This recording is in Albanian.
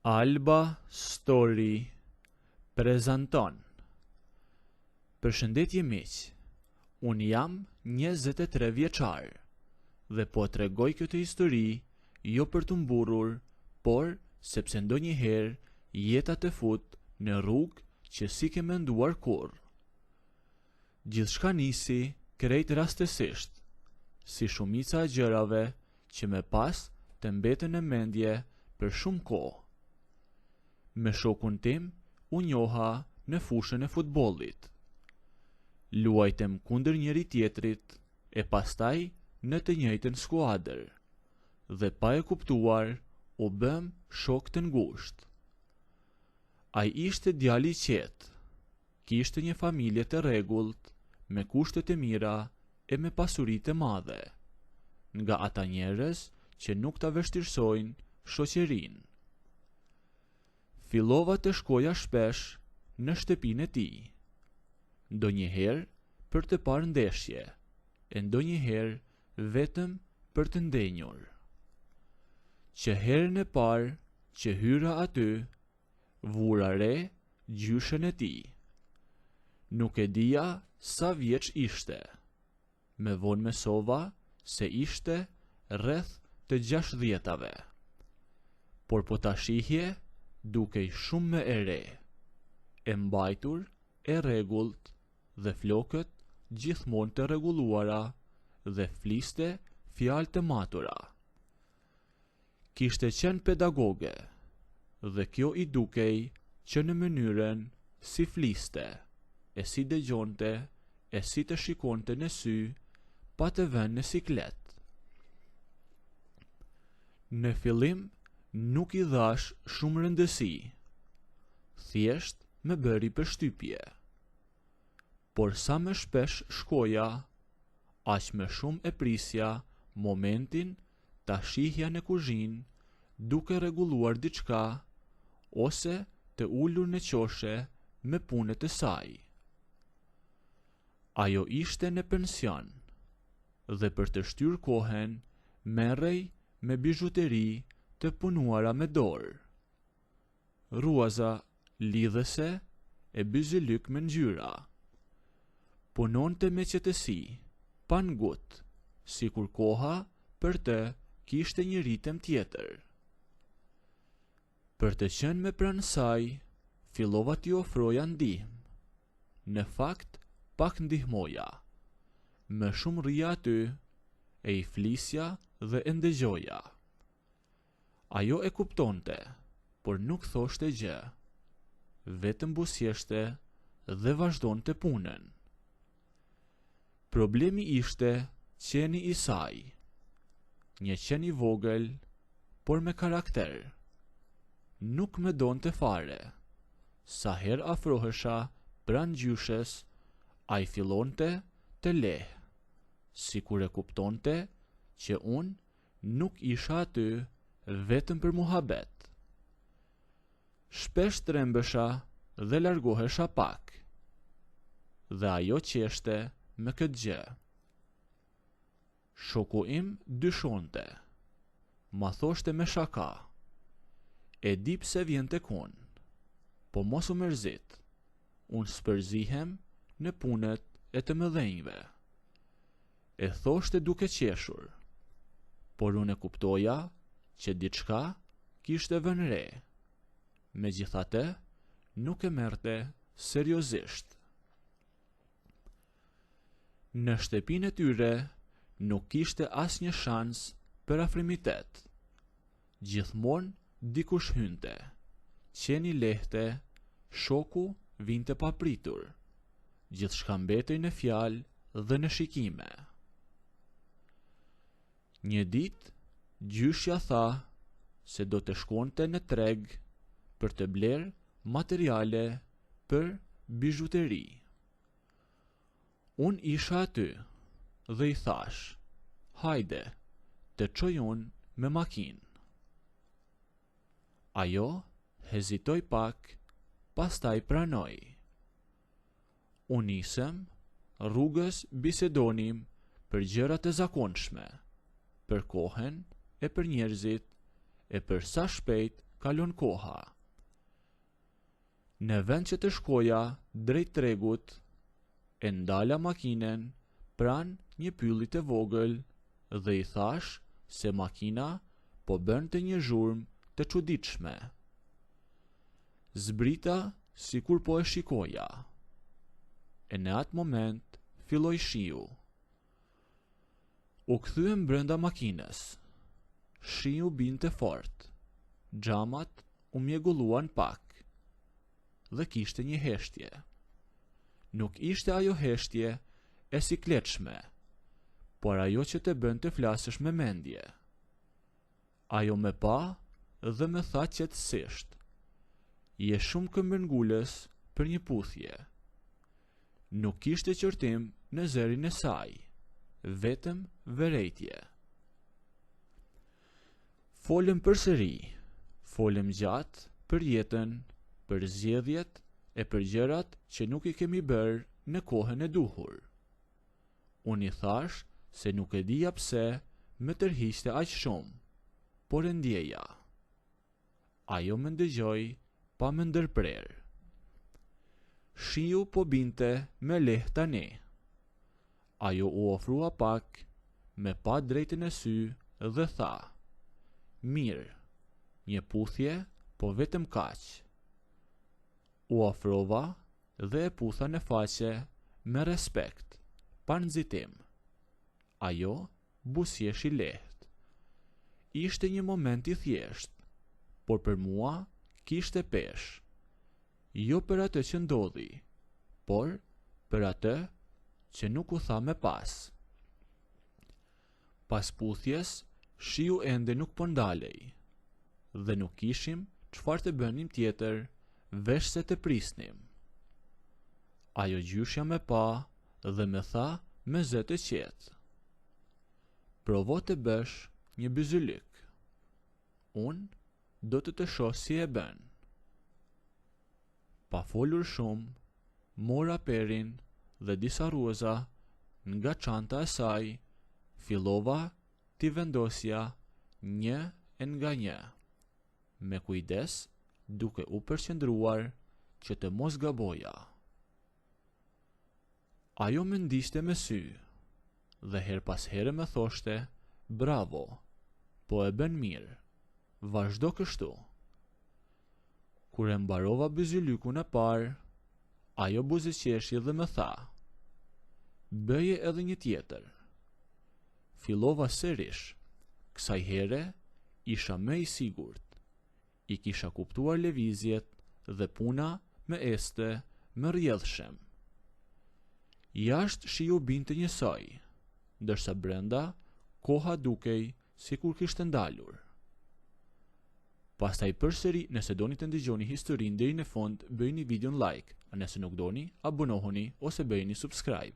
Alba Story prezanton. Përshëndetje miq, unë jam 23 vjeçar dhe po tregoj këtë histori jo për të mburur, por sepse ndonjëherë jeta të fut në rrugë që si ke menduar kurrë. Gjithçka nisi krejt rastësisht, si shumica e gjërave që më pas të mbeten në mendje për shumë kohë. Me shokun tim u njoha në fushën e futbollit. Luajtem kundër njëri tjetrit e pastaj në të njëjtën skuadër dhe pa e kuptuar u bëm shok të ngushtë. Ai ishte djali i qetë, kishte një familje të rregullt, me kushtet e mira e me pasuri të madhe, nga ata njerëz që nuk ta vështirësojnë shoqërinë. Fillova të shkoja shpesh në shtëpinë e tij, ndonjëherë për të parë ndeshje, e ndonjëherë vetëm për të ndenjur. Që herën e parë që hyra aty, vura re gjyshen e tij. Nuk e dija sa vjeç ishte. Me vonë mësova se ishte rreth të 60-tave. Por po ta shihje dukej shumë më e re, e mbajtur, e rregullt dhe flokët gjithmonë të rregulluara dhe fliste fjalë të matura. Kishte qenë pedagoge dhe kjo i dukej që në mënyrën si fliste, e si dëgjonte, e si të shikonte në sy, pa të vënë në siklet. Në fillim nuk i dhash shumë rëndësi, thjesht më bëri përshtypje. Por sa më shpesh shkoja, aq më shumë e prisja momentin ta shihja në kuzhinë duke rregulluar diçka ose të ulur në qoshe me punët e saj. Ajo ishte në pension dhe për të shtyr kohën merrej me bizhuteri të punuara me dorë. Ruaza lidhese e byzylyk me ngjyra. Punonte me qetësi, pa ngut, sikur koha për të kishte një ritem tjetër. Për të qenë me pranë saj, fillova t'i ofroja ndihmë. Në fakt, pak ndihmoja. Më shumë rria aty, e i flisja dhe e ndëgjoja. Ajo e kuptonte, por nuk thoshte gjë. Vetëm buzëqeshte dhe vazhdonte punën. Problemi ishte qeni i saj. Një qen i vogël, por me karakter. Nuk më donte fare. Sa herë afrohesha pranë gjyshes, ai fillonte të lehë, sikur e kuptonte që unë nuk isha aty vetëm për muhabet. Shpesh trembesha dhe largohesha pak, dhe ajo qeshte me këtë gjë. Shoku im dyshonte, ma thoshte me shaka, e di pse vjen tek unë, po mos u mërzit, unë spërzihem në punët e të mëdhenjve. E thoshte duke qeshur, por unë e kuptoja që diçka kishte vënë re. Megjithatë, nuk e merrte seriozisht. Në shtëpinë e tyre nuk kishte asnjë shans për afrimitet. Gjithmonë dikush hynte, qeni lehte, shoku vinte papritur. Gjithçka mbetej në fjalë dhe në shikime. Një ditë gjyshja tha se do të shkonte në treg për të bler materiale për bizhuteri. Unë isha aty dhe i thash, hajde, të çoj unë me makinë. Ajo hezitoi pak, pastaj pranoi. Unë nisëm, rrugës bisedonim për gjërat e zakonshme, për kohën e për njerëzit, e për sa shpejt kalon koha. Në vend që të shkoja drejt tregut, e ndala makinen pran një pylli të vogël dhe i thash se makina po bënte një zhurmë të çuditshme. Zbrita sikur po e shikoja. E në atë moment filloi shiu. U kthyem brenda makinës. Shiu binte fort. Xhamat u mjegulluan pak dhe kishte një heshtje. Nuk ishte ajo heshtje e sikletshme, por ajo që të bën të flasësh me mendje. Ajo me pa dhe me tha qetësisht: "Je shumë këmbëngulës për një puthje." Nuk kishte qortim në zërin e saj, vetëm vërejtje. Folëm përsëri, folëm gjatë për jetën, për zgjedhjet e për gjërat që nuk i kemi bërë në kohën e duhur. Unë i thash se nuk e dija pse më tërhiqte aq shumë, por e ndjeja. Ajo më ndëgjoi pa më ndërprer. Shiu po binte me lehtë tani. Ajo u ofrua pak, me pa drejtën e sy dhe tha: "Mirë, një puthje, po vetëm kaq." U ofrova dhe e putha në faqe me respekt, pa nxitim. Ajo buzëqeshi lehtë. Ishte një moment i thjeshtë, por për mua kishte peshë. Jo për atë që ndodhi, por për atë që nuk u tha me pas. Pas puthjes, shiu ende nuk po ndalej, dhe nuk kishim çfarë të bënim tjetër veç se të prisnim. Ajo gjyshja me pa dhe me tha me zë të qetë: "Provo të bësh një byzylyk. Unë do të shoh si e bën." Pa folur shumë, mora perin dhe disa rruza nga çanta e saj, fillova t'i vendosja një e nga një, me kujdes, duke u përqendruar që të mos gaboja. Ajo më ndiqte me sy dhe her pas here më thoshte: "Bravo, po e bën mirë, vazhdo kështu." Kur e mbarova byzylykun e parë, ajo buzëqeshi dhe më tha: "Bëje edhe një tjetër." Fillova sërish. Kësaj here isha më i sigurt. I kisha kuptuar lëvizjet dhe puna me este më rrjedhshëm. Jashtë shiu binte njësoj, ndërsa brenda koha dukej sikur kishte ndalur. Pastaj përsëri, nëse doni të ndëgjoni historinë deri në fund, bëjini videon like, a nëse nuk doni, abonohuni ose bëjini subscribe.